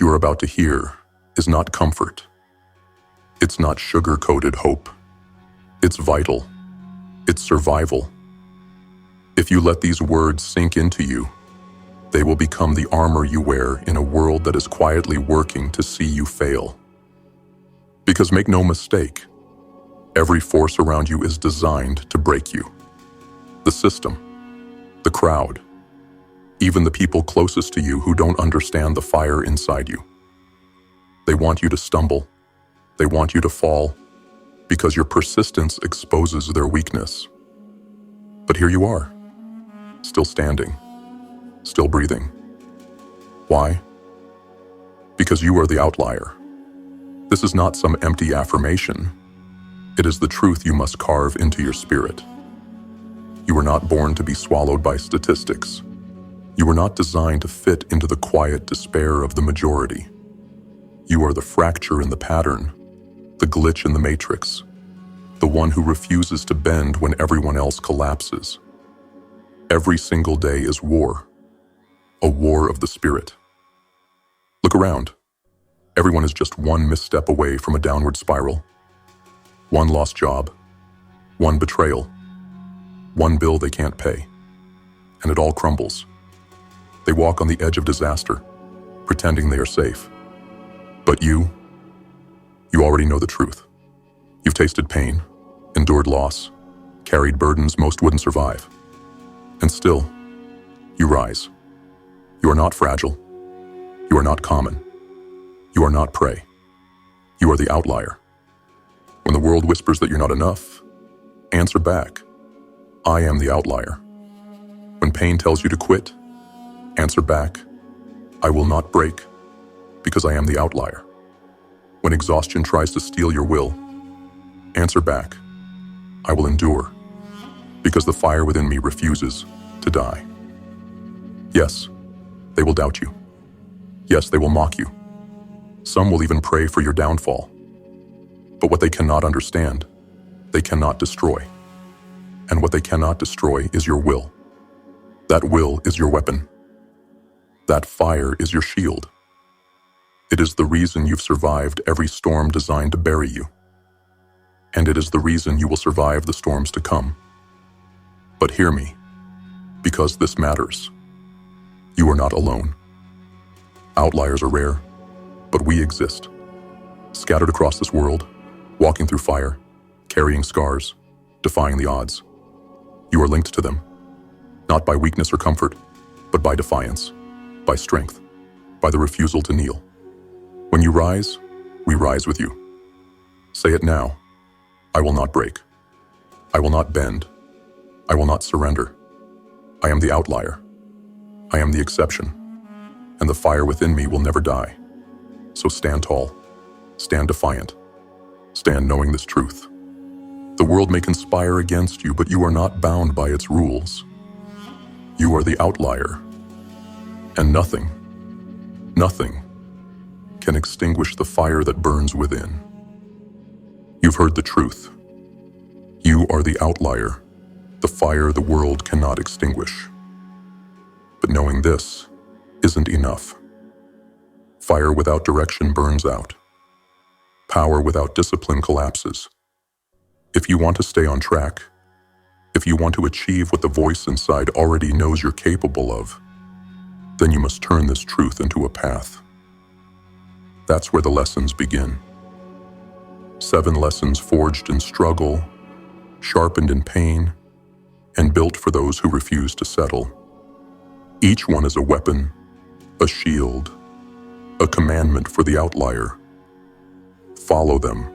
What you are about to hear is not comfort. It's not sugar-coated hope. It's vital. It's survival. If you let these words sink into you, they will become the armor you wear in a world that is quietly working to see you fail. Because make no mistake, every force around you is designed to break you. The system, the crowd, even the people closest to you who don't understand the fire inside you. They want you to stumble. They want you to fall because your persistence exposes their weakness. But here you are, still standing, still breathing. Why? Because you are the outlier. This is not some empty affirmation. It is the truth you must carve into your spirit. You were not born to be swallowed by statistics. You were not designed to fit into the quiet despair of the majority. You are the fracture in the pattern, the glitch in the matrix, the one who refuses to bend when everyone else collapses. Every single day is war, a war of the spirit. Look around. Everyone is just one misstep away from a downward spiral. One lost job, one betrayal, one bill they can't pay, and it all crumbles. They walk on the edge of disaster, pretending they are safe. But you already know the truth. You've tasted pain, endured loss, carried burdens most wouldn't survive. And still, you rise. You are not fragile. You are not common. You are not prey. You are the outlier. When the world whispers that you're not enough, answer back, I am the outlier. When pain tells you to quit, answer back, I will not break because I am the outlier. When exhaustion tries to steal your will, answer back, I will endure because the fire within me refuses to die. Yes, they will doubt you. Yes, they will mock you. Some will even pray for your downfall. But what they cannot understand, they cannot destroy. And what they cannot destroy is your will. That will is your weapon. That fire is your shield. It is the reason you've survived every storm designed to bury you. And it is the reason you will survive the storms to come. But hear me, because this matters. You are not alone. Outliers are rare, but we exist. Scattered across this world, walking through fire, carrying scars, defying the odds. You are linked to them, not by weakness or comfort, but by defiance, by strength, by the refusal to kneel. When you rise, we rise with you. Say it now. I will not break. I will not bend. I will not surrender. I am the outlier. I am the exception. And the fire within me will never die. So stand tall. Stand defiant. Stand knowing this truth. The world may conspire against you, but you are not bound by its rules. You are the outlier. And nothing can extinguish the fire that burns within. You've heard the truth. You are the outlier, the fire the world cannot extinguish. But knowing this isn't enough. Fire without direction burns out. Power without discipline collapses. If you want to stay on track, if you want to achieve what the voice inside already knows you're capable of, then you must turn this truth into a path. That's where the lessons begin. 7 lessons forged in struggle, sharpened in pain, and built for those who refuse to settle. Each one is a weapon, a shield, a commandment for the outlier. Follow them,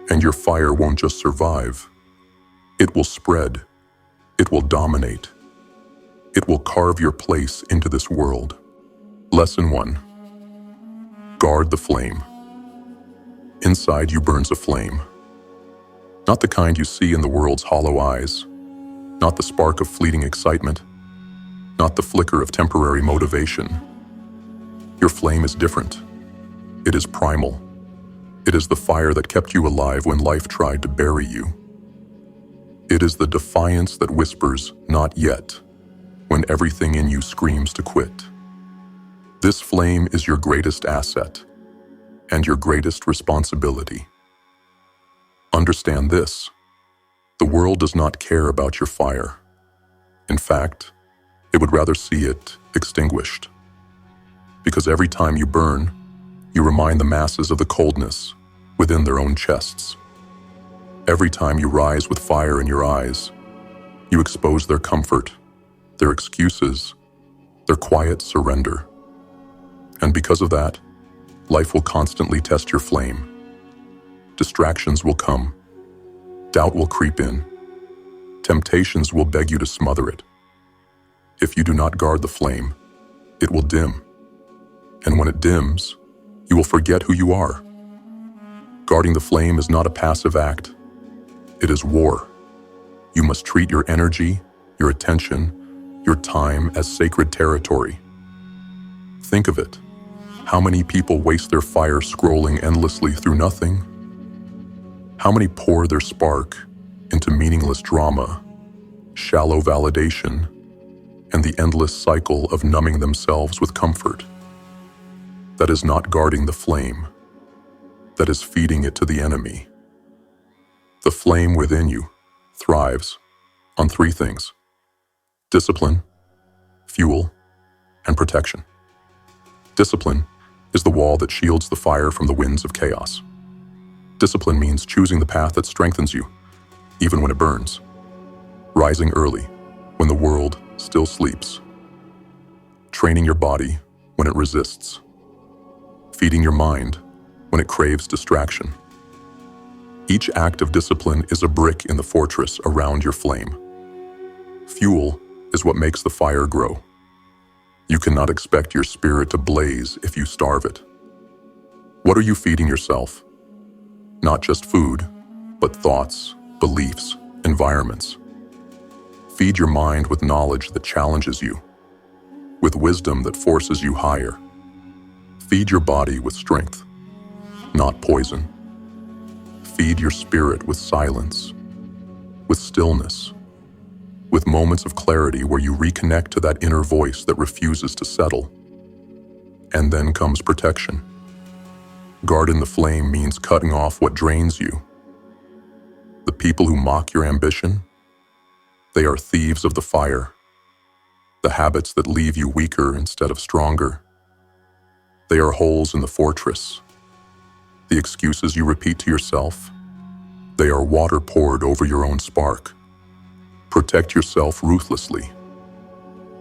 and your fire won't just survive. It will spread. It will dominate. It will carve your place into this world. Lesson 1. Guard the flame. Inside you burns a flame. Not the kind you see in the world's hollow eyes. Not the spark of fleeting excitement. Not the flicker of temporary motivation. Your flame is different. It is primal. It is the fire that kept you alive when life tried to bury you. It is the defiance that whispers, "Not yet," when everything in you screams to quit. This flame is your greatest asset and your greatest responsibility. Understand this: the world does not care about your fire. In fact, it would rather see it extinguished. Because every time you burn, you remind the masses of the coldness within their own chests. Every time you rise with fire in your eyes, you expose their comfort, their excuses, their quiet surrender. And because of that, life will constantly test your flame. Distractions will come. Doubt will creep in. Temptations will beg you to smother it. If you do not guard the flame, it will dim. And when it dims, you will forget who you are. Guarding the flame is not a passive act. It is war. You must treat your energy, your attention, your time as sacred territory. Think of it. How many people waste their fire scrolling endlessly through nothing? How many pour their spark into meaningless drama, shallow validation, and the endless cycle of numbing themselves with comfort? That is not guarding the flame. That is feeding it to the enemy. The flame within you thrives on three things: discipline, fuel, and protection. Discipline is the wall that shields the fire from the winds of chaos. Discipline means choosing the path that strengthens you, even when it burns. Rising early, when the world still sleeps. Training your body when it resists. Feeding your mind when it craves distraction. Each act of discipline is a brick in the fortress around your flame. Fuel is what makes the fire grow. You cannot expect your spirit to blaze if you starve it. What are you feeding yourself? Not just food, but thoughts, beliefs, environments. Feed your mind with knowledge that challenges you, with wisdom that forces you higher. Feed your body with strength, not poison. Feed your spirit with silence, with stillness, with moments of clarity where you reconnect to that inner voice that refuses to settle. And then comes protection. Guarding the flame means cutting off what drains you. The people who mock your ambition, they are thieves of the fire. The habits that leave you weaker instead of stronger, they are holes in the fortress. The excuses you repeat to yourself, they are water poured over your own spark. Protect yourself ruthlessly.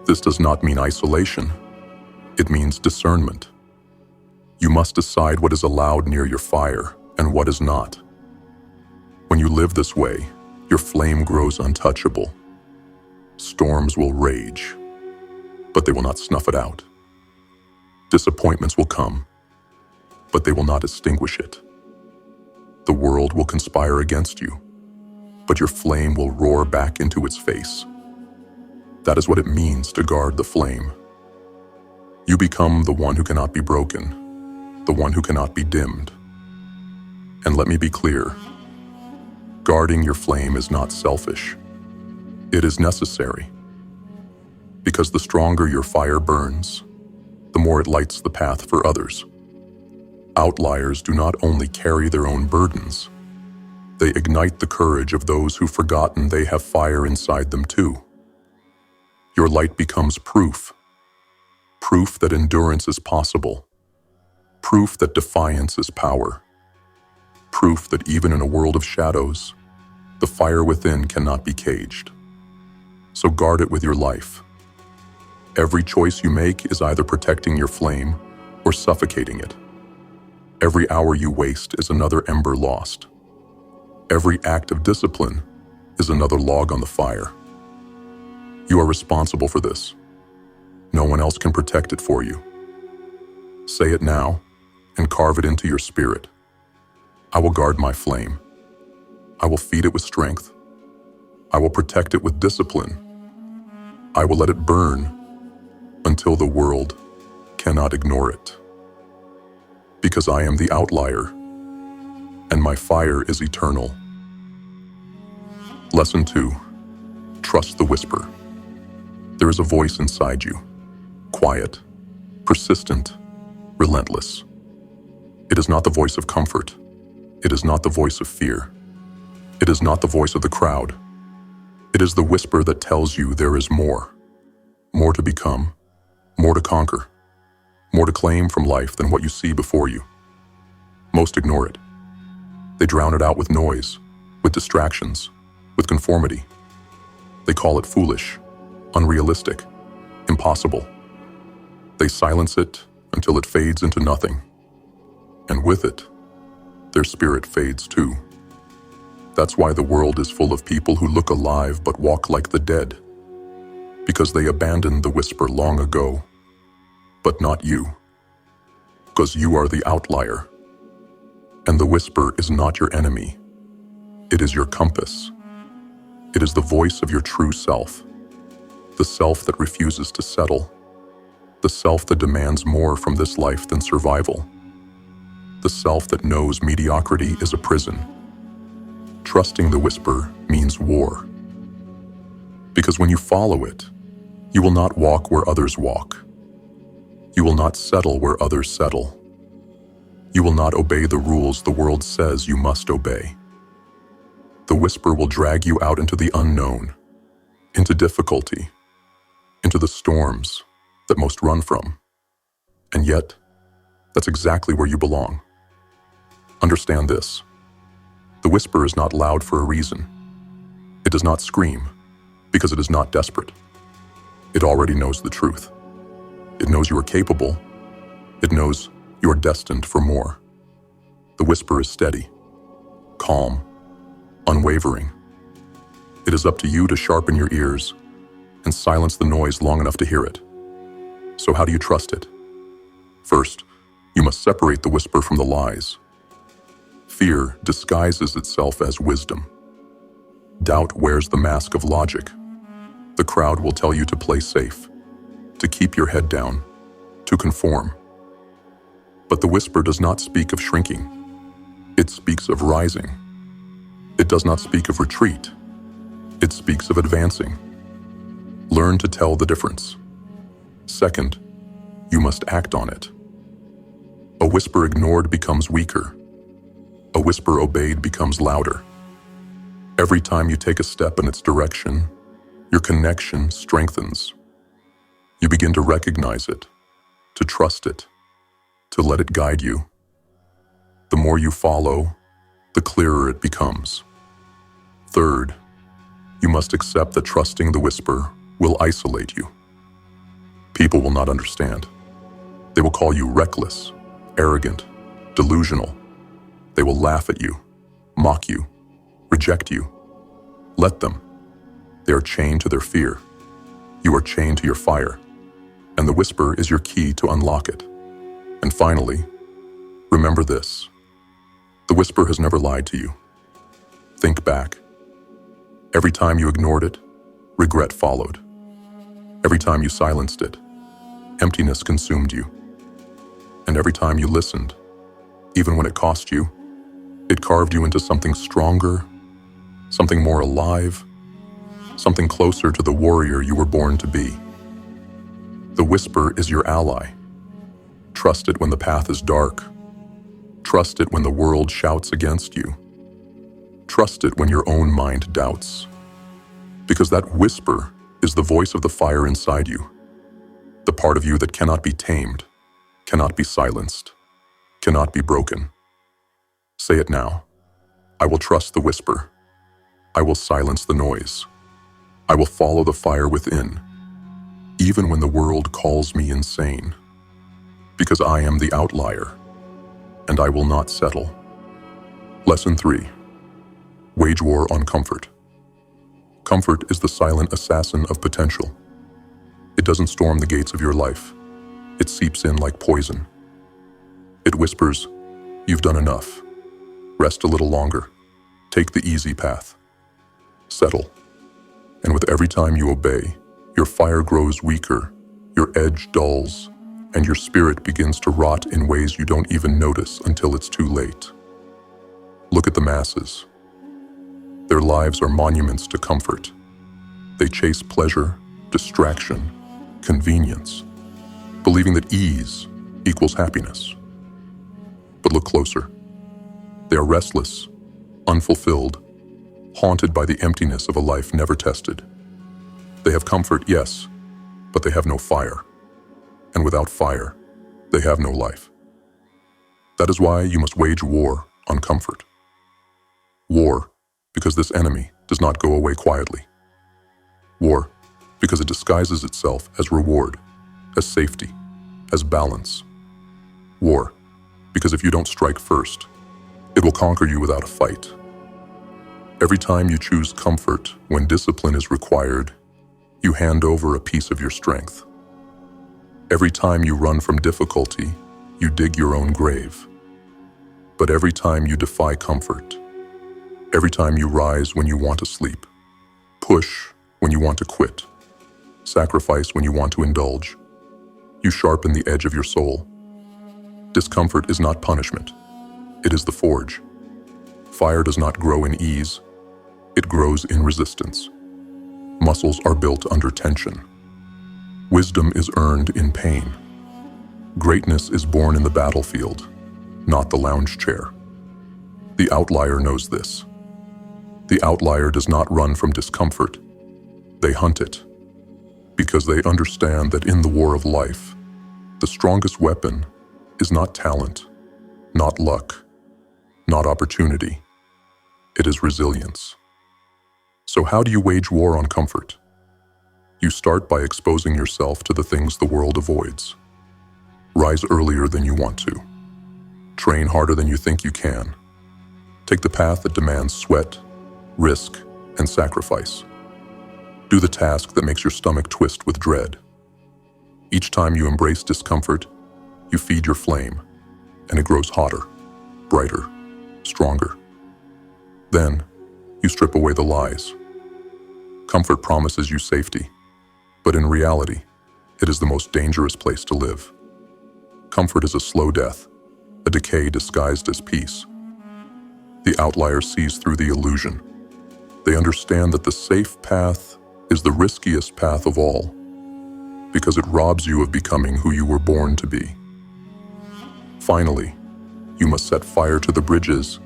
This does not mean isolation. It means discernment. You must decide what is allowed near your fire and what is not. When you live this way, your flame grows untouchable. Storms will rage, but they will not snuff it out. Disappointments will come, but they will not extinguish it. The world will conspire against you, but your flame will roar back into its face. That is what it means to guard the flame. You become the one who cannot be broken, the one who cannot be dimmed. And let me be clear, guarding your flame is not selfish. It is necessary. Because the stronger your fire burns, the more it lights the path for others. Outliers do not only carry their own burdens, they ignite the courage of those who've forgotten they have fire inside them too. Your light becomes proof that endurance is possible, proof that defiance is power, proof that even in a world of shadows, the fire within cannot be caged. So guard it with your life. Every choice you make is either protecting your flame or suffocating it. Every hour you waste is another ember lost. Every act of discipline is another log on the fire. You are responsible for this. No one else can protect it for you. Say it now and carve it into your spirit. I will guard my flame. I will feed it with strength. I will protect it with discipline. I will let it burn until the world cannot ignore it. Because I am the outlier, and my fire is eternal. Lesson 2. Trust the whisper. There is a voice inside you, quiet, persistent, relentless. It is not the voice of comfort. It is not the voice of fear. It is not the voice of the crowd. It is the whisper that tells you there is more. More to become, more to conquer, more to claim from life than what you see before you. Most ignore it. They drown it out with noise, with distractions, with conformity. They call it foolish, unrealistic, impossible. They silence it until it fades into nothing. And with it, their spirit fades too. That's why the world is full of people who look alive but walk like the dead. Because they abandoned the whisper long ago. But not you. Because you are the outlier. And the whisper is not your enemy. It is your compass. It is the voice of your true self. The self that refuses to settle. The self that demands more from this life than survival. The self that knows mediocrity is a prison. Trusting the whisper means war. Because when you follow it, you will not walk where others walk. You will not settle where others settle. You will not obey the rules the world says you must obey. The whisper will drag you out into the unknown, into difficulty, into the storms that most run from. And yet, that's exactly where you belong. Understand this. The whisper is not loud for a reason. It does not scream because it is not desperate. It already knows the truth. It knows you are capable. It knows you are destined for more. The whisper is steady, calm, unwavering. It is up to you to sharpen your ears and silence the noise long enough to hear it. So how do you trust it? First, you must separate the whisper from the lies. Fear disguises itself as wisdom. Doubt wears the mask of logic. The crowd will tell you to play safe, to keep your head down, to conform. But the whisper does not speak of shrinking. It speaks of rising. It does not speak of retreat. It speaks of advancing. Learn to tell the difference. Second, you must act on it. A whisper ignored becomes weaker. A whisper obeyed becomes louder. Every time you take a step in its direction, your connection strengthens. You begin to recognize it, to trust it, to let it guide you. The more you follow, the clearer it becomes. Third, you must accept that trusting the whisper will isolate you. People will not understand. They will call you reckless, arrogant, delusional. They will laugh at you, mock you, reject you. Let them. They are chained to their fear. You are chained to your fire, and the whisper is your key to unlock it. And finally, remember this. The whisper has never lied to you. Think back. Every time you ignored it, regret followed. Every time you silenced it, emptiness consumed you. And every time you listened, even when it cost you, it carved you into something stronger, something more alive, something closer to the warrior you were born to be. The whisper is your ally. Trust it when the path is dark. Trust it when the world shouts against you. Trust it when your own mind doubts. Because that whisper is the voice of the fire inside you, the part of you that cannot be tamed, cannot be silenced, cannot be broken. Say it now. I will trust the whisper. I will silence the noise. I will follow the fire within, even when the world calls me insane. Because I am the outlier, and I will not settle. Lesson 3. Wage war on comfort. Comfort is the silent assassin of potential. It doesn't storm the gates of your life. It seeps in like poison. It whispers, "You've done enough. Rest a little longer. Take the easy path. Settle." And with every time you obey, your fire grows weaker, your edge dulls, and your spirit begins to rot in ways you don't even notice until it's too late. Look at the masses. Their lives are monuments to comfort. They chase pleasure, distraction, convenience. believing that ease equals happiness. But look closer. They are restless, unfulfilled, haunted by the emptiness of a life never tested. They have comfort, yes, but they have no fire. And without fire, they have no life. That is why you must wage war on comfort. War, because this enemy does not go away quietly. War, because it disguises itself as reward, as safety, as balance. War, because if you don't strike first, it will conquer you without a fight. Every time you choose comfort when discipline is required, you hand over a piece of your strength. Every time you run from difficulty, you dig your own grave. But every time you defy comfort, every time you rise when you want to sleep, push when you want to quit, sacrifice when you want to indulge, you sharpen the edge of your soul. Discomfort is not punishment. It is the forge. Fire does not grow in ease. It grows in resistance. Muscles are built under tension. Wisdom is earned in pain. Greatness is born in the battlefield, not the lounge chair. The outlier knows this. The outlier does not run from discomfort. They hunt it, because they understand that in the war of life, the strongest weapon is not talent, not luck, not opportunity. It is resilience. So how do you wage war on comfort? You start by exposing yourself to the things the world avoids. Rise earlier than you want to. Train harder than you think you can. Take the path that demands sweat, risk, and sacrifice. Do the task that makes your stomach twist with dread. Each time you embrace discomfort, you feed your flame, and it grows hotter, brighter, stronger. Then, you strip away the lies. Comfort promises you safety, but in reality, it is the most dangerous place to live. Comfort is a slow death, a decay disguised as peace. The outlier sees through the illusion. They understand that the safe path is the riskiest path of all, because it robs you of becoming who you were born to be. Finally, you must set fire to the bridges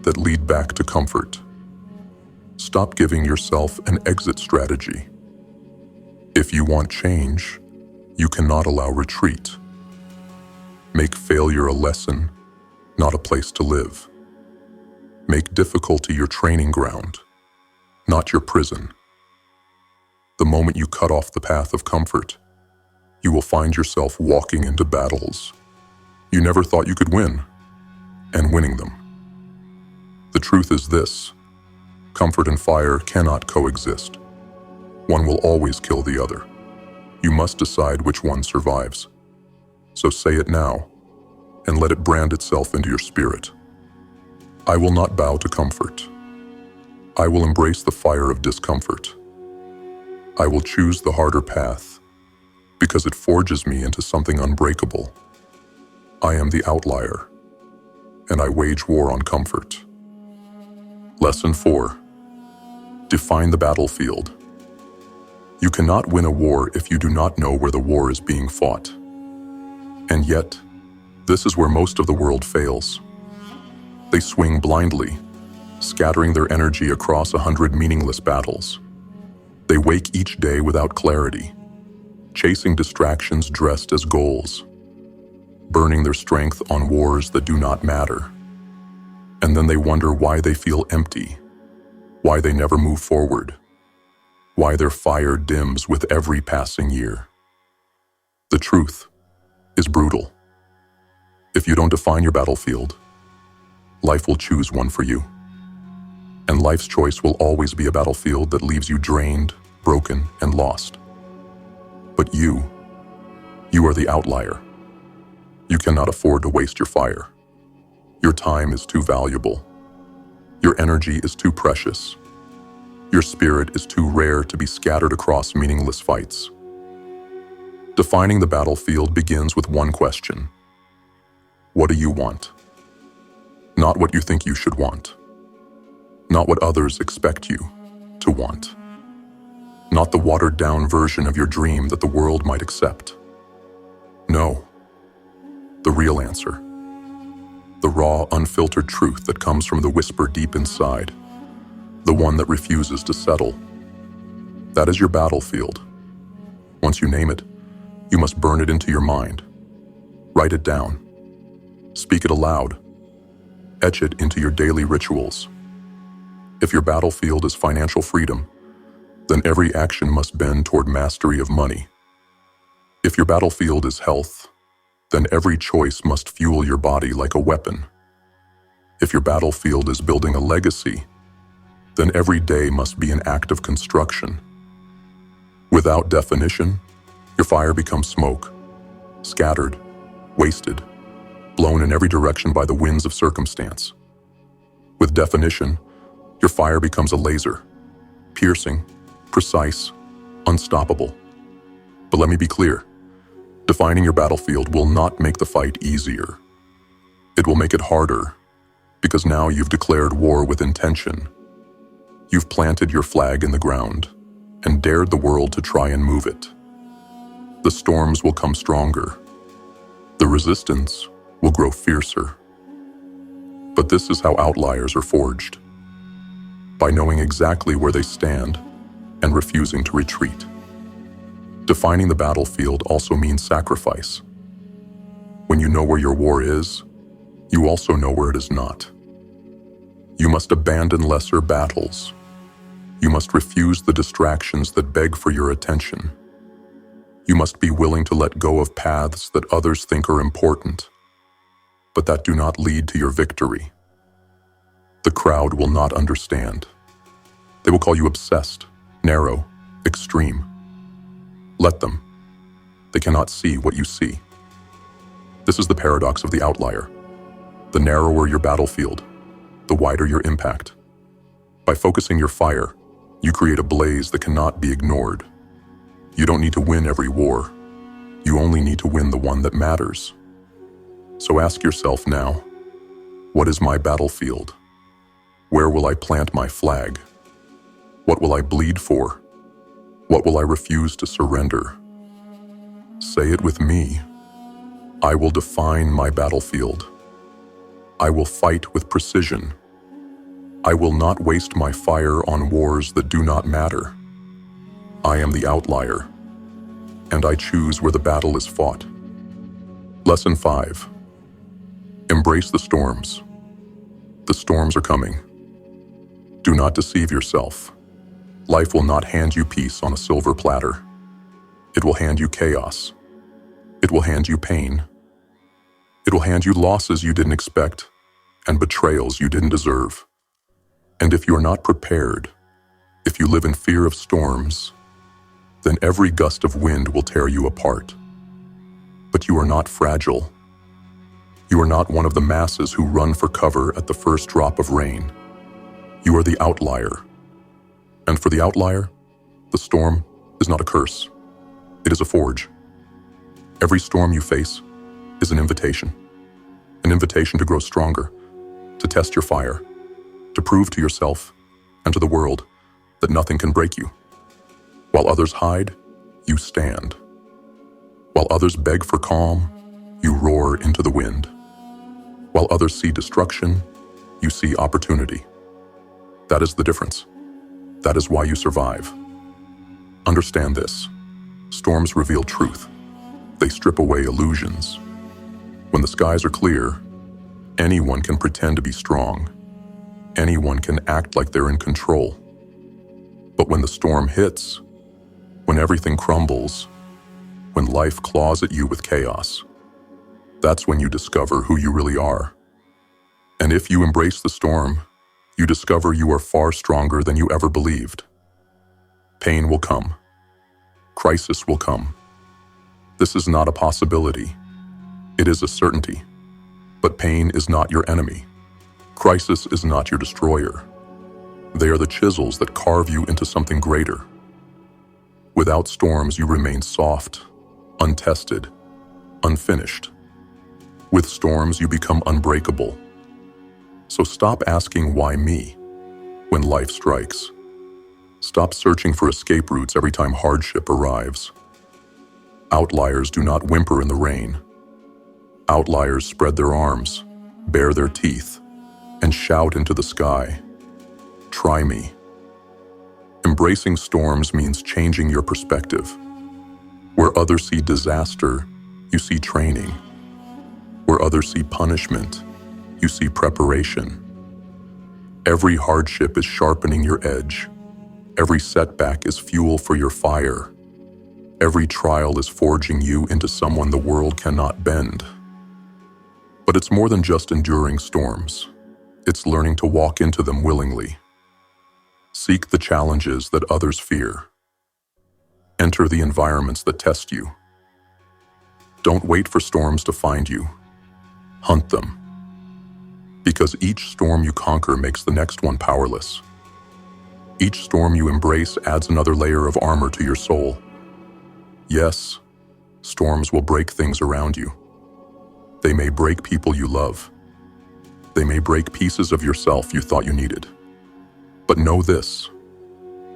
that lead back to comfort. Stop giving yourself an exit strategy. If you want change, you cannot allow retreat. Make failure a lesson, not a place to live. Make difficulty your training ground, not your prison. The moment you cut off the path of comfort, you will find yourself walking into battles you never thought you could win, and winning them. The truth is this: comfort and fire cannot coexist. One will always kill the other. You must decide which one survives. So say it now, and let it brand itself into your spirit. I will not bow to comfort. I will embrace the fire of discomfort. I will choose the harder path, because it forges me into something unbreakable. I am the outlier, and I wage war on comfort. Lesson 4. Define the battlefield. You cannot win a war if you do not know where the war is being fought. And yet, this is where most of the world fails. They swing blindly, scattering their energy across 100 meaningless battles. They wake each day without clarity, chasing distractions dressed as goals, burning their strength on wars that do not matter. And then they wonder why they feel empty, why they never move forward, why their fire dims with every passing year. The truth is brutal. If you don't define your battlefield, life will choose one for you. And life's choice will always be a battlefield that leaves you drained, broken, and lost. But you are the outlier. You cannot afford to waste your fire. Your time is too valuable. Your energy is too precious. Your spirit is too rare to be scattered across meaningless fights. Defining the battlefield begins with one question. What do you want? Not what you think you should want. Not what others expect you to want. Not the watered-down version of your dream that the world might accept. No. The real answer. The raw, unfiltered truth that comes from the whisper deep inside. The one that refuses to settle. That is your battlefield. Once you name it, you must burn it into your mind. Write it down. Speak it aloud. Etch it into your daily rituals. If your battlefield is financial freedom, then every action must bend toward mastery of money. If your battlefield is health, then every choice must fuel your body like a weapon. If your battlefield is building a legacy, then every day must be an act of construction. Without definition, your fire becomes smoke, scattered, wasted, blown in every direction by the winds of circumstance. With definition, your fire becomes a laser, piercing, precise, unstoppable. But let me be clear, defining your battlefield will not make the fight easier. It will make it harder, because now you've declared war with intention. You've planted your flag in the ground and dared the world to try and move it. The storms will come stronger. The resistance will grow fiercer. But this is how outliers are forged. By knowing exactly where they stand and refusing to retreat. Defining the battlefield also means sacrifice. When you know where your war is, you also know where it is not. You must abandon lesser battles. You must refuse the distractions that beg for your attention. You must be willing to let go of paths that others think are important, but that do not lead to your victory. The crowd will not understand. They will call you obsessed, narrow, extreme. Let them. They cannot see what you see. This is the paradox of the outlier. The narrower your battlefield, the wider your impact. By focusing your fire, you create a blaze that cannot be ignored. You don't need to win every war. You only need to win the one that matters. So ask yourself now, what is my battlefield? Where will I plant my flag? What will I bleed for? What will I refuse to surrender? Say it with me. I will define my battlefield. I will fight with precision. I will not waste my fire on wars that do not matter. I am the outlier, and I choose where the battle is fought. Lesson 5. Embrace the storms. The storms are coming. Do not deceive yourself. Life will not hand you peace on a silver platter. It will hand you chaos. It will hand you pain. It will hand you losses you didn't expect and betrayals you didn't deserve. And if you are not prepared, if you live in fear of storms, then every gust of wind will tear you apart. But you are not fragile. You are not one of the masses who run for cover at the first drop of rain. You are the outlier. And for the outlier, the storm is not a curse. It is a forge. Every storm you face is an invitation to grow stronger, to test your fire, to prove to yourself and to the world that nothing can break you. While others hide, you stand. While others beg for calm, you roar into the wind. While others see destruction, you see opportunity. That is the difference. That is why you survive. Understand this. Storms reveal truth. They strip away illusions. When the skies are clear, anyone can pretend to be strong. Anyone can act like they're in control. But when the storm hits, when everything crumbles, when life claws at you with chaos, that's when you discover who you really are. And if you embrace the storm, you discover you are far stronger than you ever believed. Pain will come. Crisis will come. This is not a possibility. It is a certainty. But pain is not your enemy. Crisis is not your destroyer. They are the chisels that carve you into something greater. Without storms, you remain soft, untested, unfinished. With storms, you become unbreakable. So stop asking why me when life strikes. Stop searching for escape routes every time hardship arrives. Outliers do not whimper in the rain. Outliers spread their arms, bare their teeth, and shout into the sky, "Try me." Embracing storms means changing your perspective. Where others see disaster, you see training. Where others see punishment, you see preparation. Every hardship is sharpening your edge. Every setback is fuel for your fire. Every trial is forging you into someone the world cannot bend. But it's more than just enduring storms. It's learning to walk into them willingly. Seek the challenges that others fear. Enter the environments that test you. Don't wait for storms to find you. Hunt them. Because each storm you conquer makes the next one powerless. Each storm you embrace adds another layer of armor to your soul. Yes, storms will break things around you. They may break people you love. They may break pieces of yourself you thought you needed. But know this: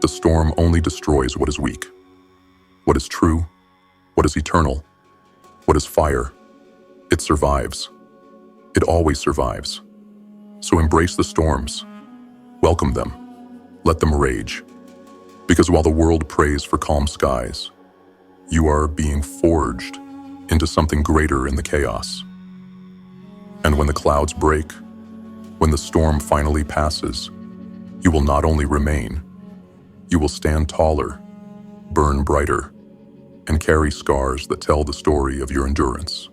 the storm only destroys what is weak. What is true, what is eternal, what is fire, it survives. It always survives. So embrace the storms. Welcome them. Let them rage. Because while the world prays for calm skies, you are being forged into something greater in the chaos. And when the clouds break, when the storm finally passes, you will not only remain, you will stand taller, burn brighter, and carry scars that tell the story of your endurance.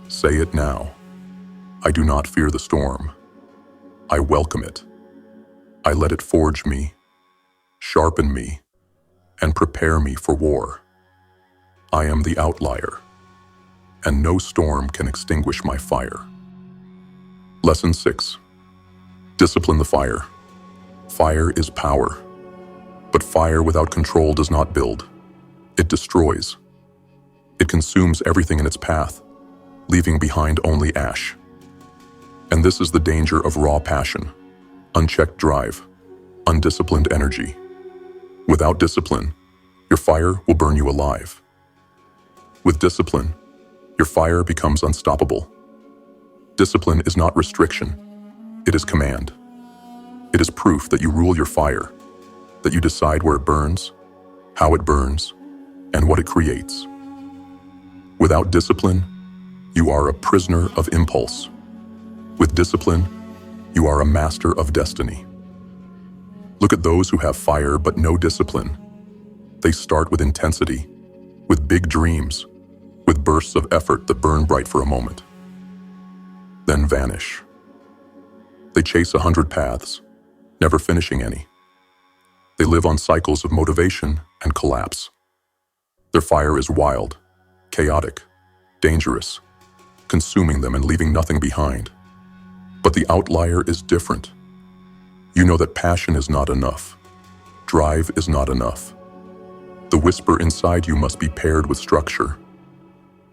Say it now. I do not fear the storm. I welcome it. I let it forge me, sharpen me, and prepare me for war. I am the outlier, and no storm can extinguish my fire. Lesson 6. Discipline the fire. Fire is power. But fire without control does not build. It destroys. It consumes everything in its path, leaving behind only ash. And this is the danger of raw passion, unchecked drive, undisciplined energy. Without discipline, your fire will burn you alive. With discipline, your fire becomes unstoppable. Discipline is not restriction, it is command. It is proof that you rule your fire, that you decide where it burns, how it burns, and what it creates. Without discipline, you are a prisoner of impulse. With discipline, you are a master of destiny. Look at those who have fire but no discipline. They start with intensity, with big dreams, with bursts of effort that burn bright for a moment, then vanish. They chase 100 paths, never finishing any. They live on cycles of motivation and collapse. Their fire is wild, chaotic, dangerous, consuming them and leaving nothing behind. But the outlier is different. You know that passion is not enough. Drive is not enough. The whisper inside you must be paired with structure.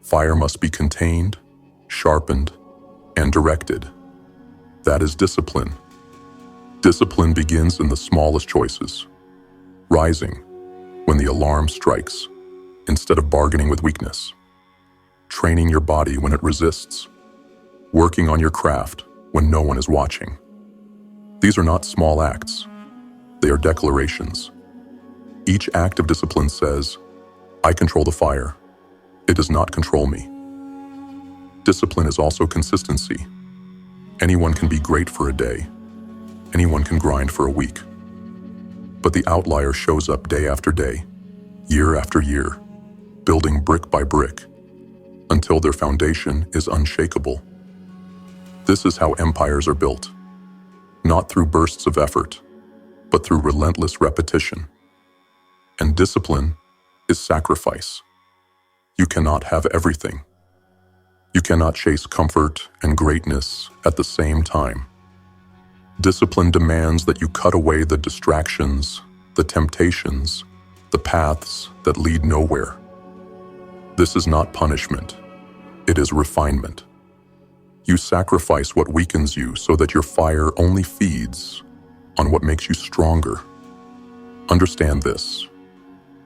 Fire must be contained, sharpened, and directed. That is discipline. Discipline begins in the smallest choices. Rising when the alarm strikes, instead of bargaining with weakness. Training your body when it resists. Working on your craft when no one is watching. These are not small acts. They are declarations. Each act of discipline says, I control the fire. It does not control me. Discipline is also consistency. Anyone can be great for a day. Anyone can grind for a week. But the outlier shows up day after day, year after year, building brick by brick, until their foundation is unshakable. This is how empires are built, not through bursts of effort, but through relentless repetition. And discipline is sacrifice. You cannot have everything. You cannot chase comfort and greatness at the same time. Discipline demands that you cut away the distractions, the temptations, the paths that lead nowhere. This is not punishment. It is refinement. You sacrifice what weakens you so that your fire only feeds on what makes you stronger. Understand this.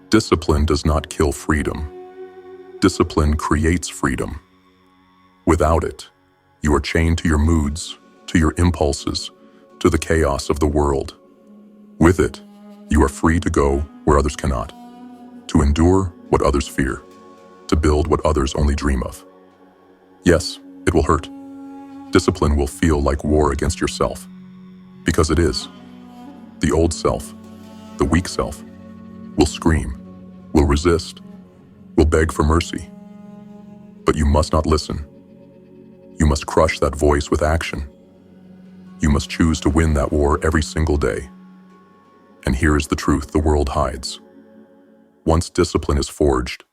Discipline does not kill freedom. Discipline creates freedom. Without it, you are chained to your moods, to your impulses, to the chaos of the world. With it, you are free to go where others cannot, to endure what others fear, to build what others only dream of. Yes, it will hurt. Discipline will feel like war against yourself, because it is. The old self, the weak self, will scream, will resist, will beg for mercy. But you must not listen. You must crush that voice with action. You must choose to win that war every single day. And here is the truth the world hides. Once discipline is forged,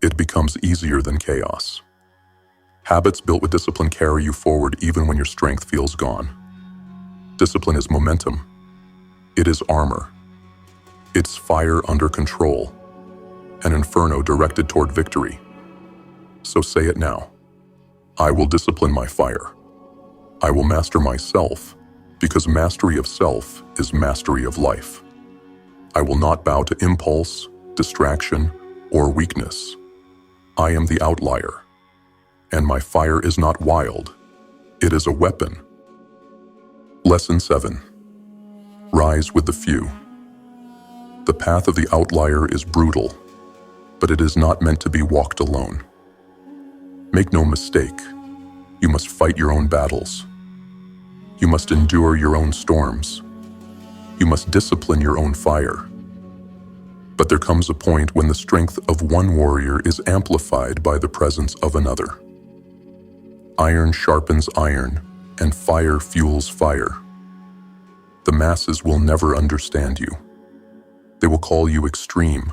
it becomes easier than chaos. Habits built with discipline carry you forward even when your strength feels gone. Discipline is momentum. It is armor. It's fire under control, an inferno directed toward victory. So say it now. I will discipline my fire. I will master myself, because mastery of self is mastery of life. I will not bow to impulse, distraction, or weakness. I am the outlier, and my fire is not wild. It is a weapon. Lesson 7. Rise with the few. The path of the outlier is brutal, but it is not meant to be walked alone. Make no mistake, you must fight your own battles. You must endure your own storms. You must discipline your own fire. But there comes a point when the strength of one warrior is amplified by the presence of another. Iron sharpens iron, and fire fuels fire. The masses will never understand you. They will call you extreme.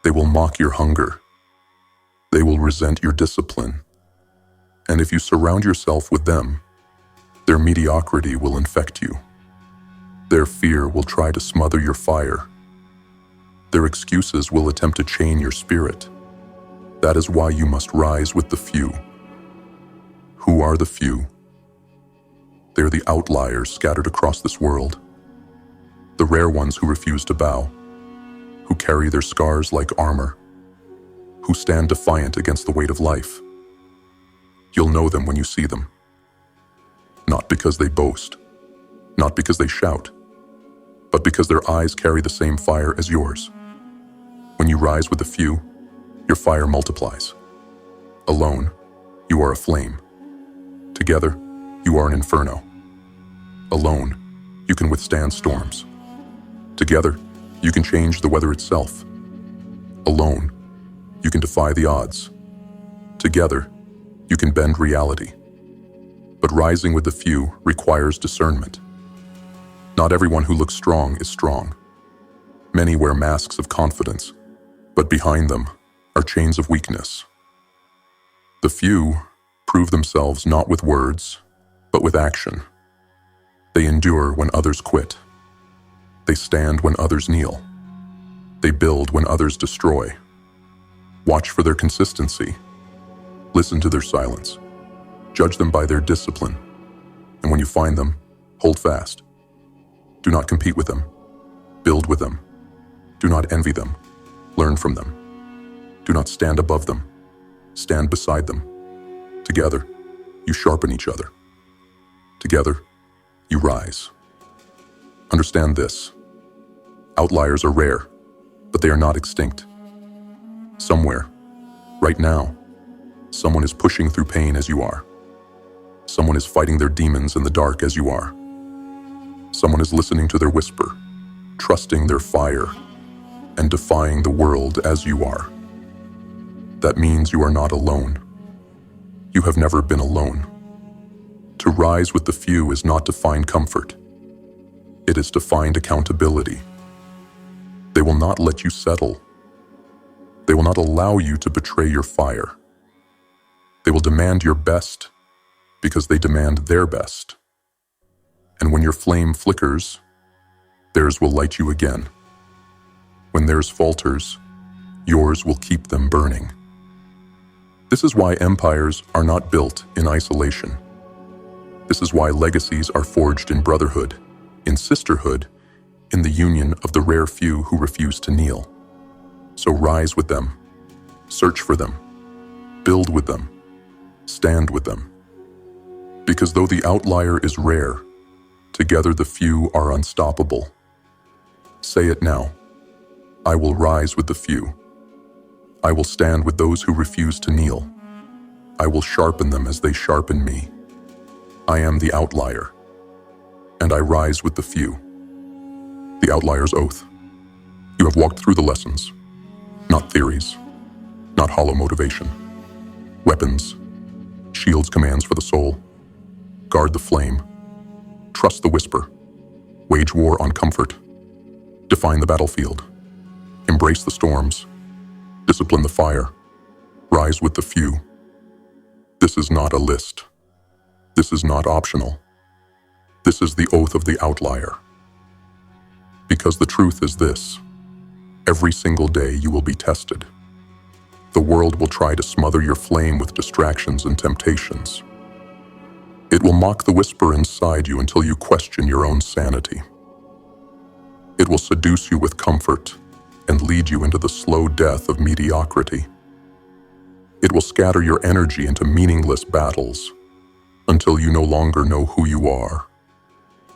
They will mock your hunger. They will resent your discipline. And if you surround yourself with them, their mediocrity will infect you. Their fear will try to smother your fire. Their excuses will attempt to chain your spirit. That is why you must rise with the few. Who are the few? They are the outliers scattered across this world. The rare ones who refuse to bow, who carry their scars like armor, who stand defiant against the weight of life. You'll know them when you see them. Not because they boast, not because they shout, but because their eyes carry the same fire as yours. When you rise with the few, your fire multiplies. Alone, you are a flame. Together, you are an inferno. Alone, you can withstand storms. Together, you can change the weather itself. Alone, you can defy the odds. Together, you can bend reality. But rising with the few requires discernment. Not everyone who looks strong is strong. Many wear masks of confidence, but behind them are chains of weakness. The few prove themselves not with words, but with action. They endure when others quit. They stand when others kneel. They build when others destroy. Watch for their consistency. Listen to their silence. Judge them by their discipline. And when you find them, hold fast. Do not compete with them. Build with them. Do not envy them. Learn from them. Do not stand above them. Stand beside them. Together, you sharpen each other. Together, you rise. Understand this. Outliers are rare, but they are not extinct. Somewhere, right now, someone is pushing through pain as you are. Someone is fighting their demons in the dark as you are. Someone is listening to their whisper, trusting their fire, and defying the world as you are. That means you are not alone. You have never been alone. To rise with the few is not to find comfort. It is to find accountability. They will not let you settle. They will not allow you to betray your fire. They will demand your best because they demand their best. And when your flame flickers, theirs will light you again. When theirs falters, yours will keep them burning. This is why empires are not built in isolation. This is why legacies are forged in brotherhood, in sisterhood, in the union of the rare few who refuse to kneel. So rise with them. Search for them. Build with them. Stand with them. Because though the outlier is rare, together the few are unstoppable. Say it now. I will rise with the few. I will stand with those who refuse to kneel. I will sharpen them as they sharpen me. I am the outlier, and I rise with the few. The outlier's oath. You have walked through the lessons, not theories, not hollow motivation. Weapons, shields, commands for the soul. Guard the flame. Trust the whisper. Wage war on comfort. Define the battlefield. Embrace the storms. Discipline the fire. Rise with the few. This is not a list. This is not optional. This is the oath of the outlier. Because the truth is this: every single day you will be tested. The world will try to smother your flame with distractions and temptations. It will mock the whisper inside you until you question your own sanity. It will seduce you with comfort and lead you into the slow death of mediocrity. It will scatter your energy into meaningless battles until you no longer know who you are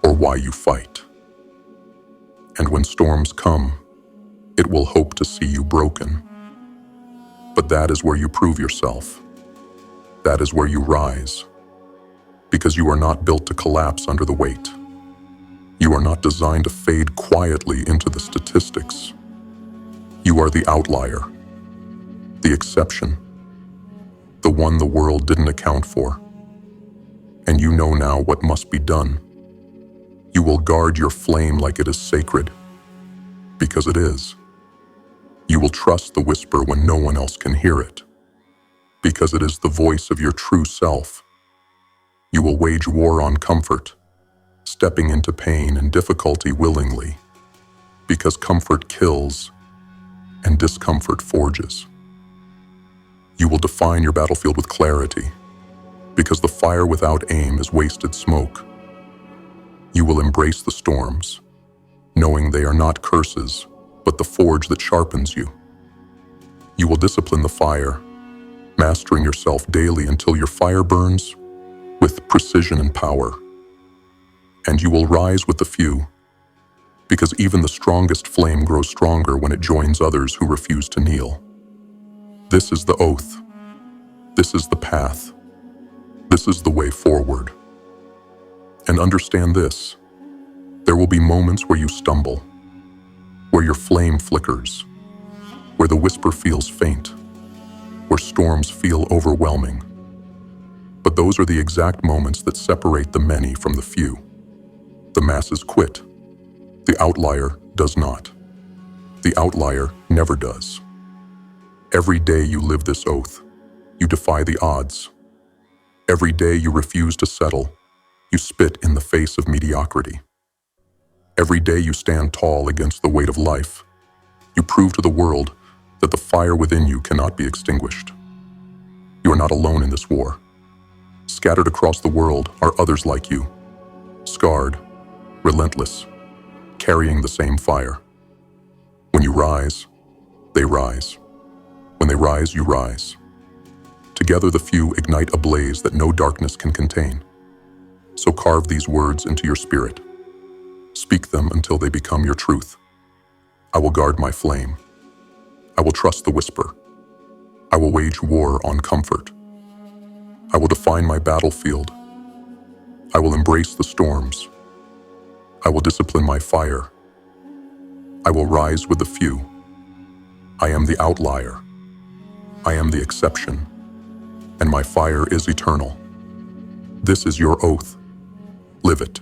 or why you fight. And when storms come, it will hope to see you broken. But that is where you prove yourself. That is where you rise. Because you are not built to collapse under the weight. You are not designed to fade quietly into the statistics. You are the outlier, the exception, the one the world didn't account for. And you know now what must be done. You will guard your flame like it is sacred, because it is. You will trust the whisper when no one else can hear it, because it is the voice of your true self. You will wage war on comfort, stepping into pain and difficulty willingly, because comfort kills and discomfort forges. You will define your battlefield with clarity, because the fire without aim is wasted smoke. You will embrace the storms, knowing they are not curses, but the forge that sharpens you. You will discipline the fire, mastering yourself daily until your fire burns with precision and power. And you will rise with the few, because even the strongest flame grows stronger when it joins others who refuse to kneel. This is the oath. This is the path. This is the way forward. And understand this: there will be moments where you stumble, where your flame flickers, where the whisper feels faint, where storms feel overwhelming. But those are the exact moments that separate the many from the few. The masses quit. The outlier does not. The outlier never does. Every day you live this oath, you defy the odds. Every day you refuse to settle, you spit in the face of mediocrity. Every day you stand tall against the weight of life, you prove to the world that the fire within you cannot be extinguished. You are not alone in this war. Scattered across the world are others like you, scarred, relentless, carrying the same fire. When you rise, they rise. When they rise, you rise. Together the few ignite a blaze that no darkness can contain. So carve these words into your spirit. Speak them until they become your truth. I will guard my flame. I will trust the whisper. I will wage war on comfort. I will define my battlefield. I will embrace the storms. I will discipline my fire. I will rise with the few. I am the outlier. I am the exception. And my fire is eternal. This is your oath. Live it.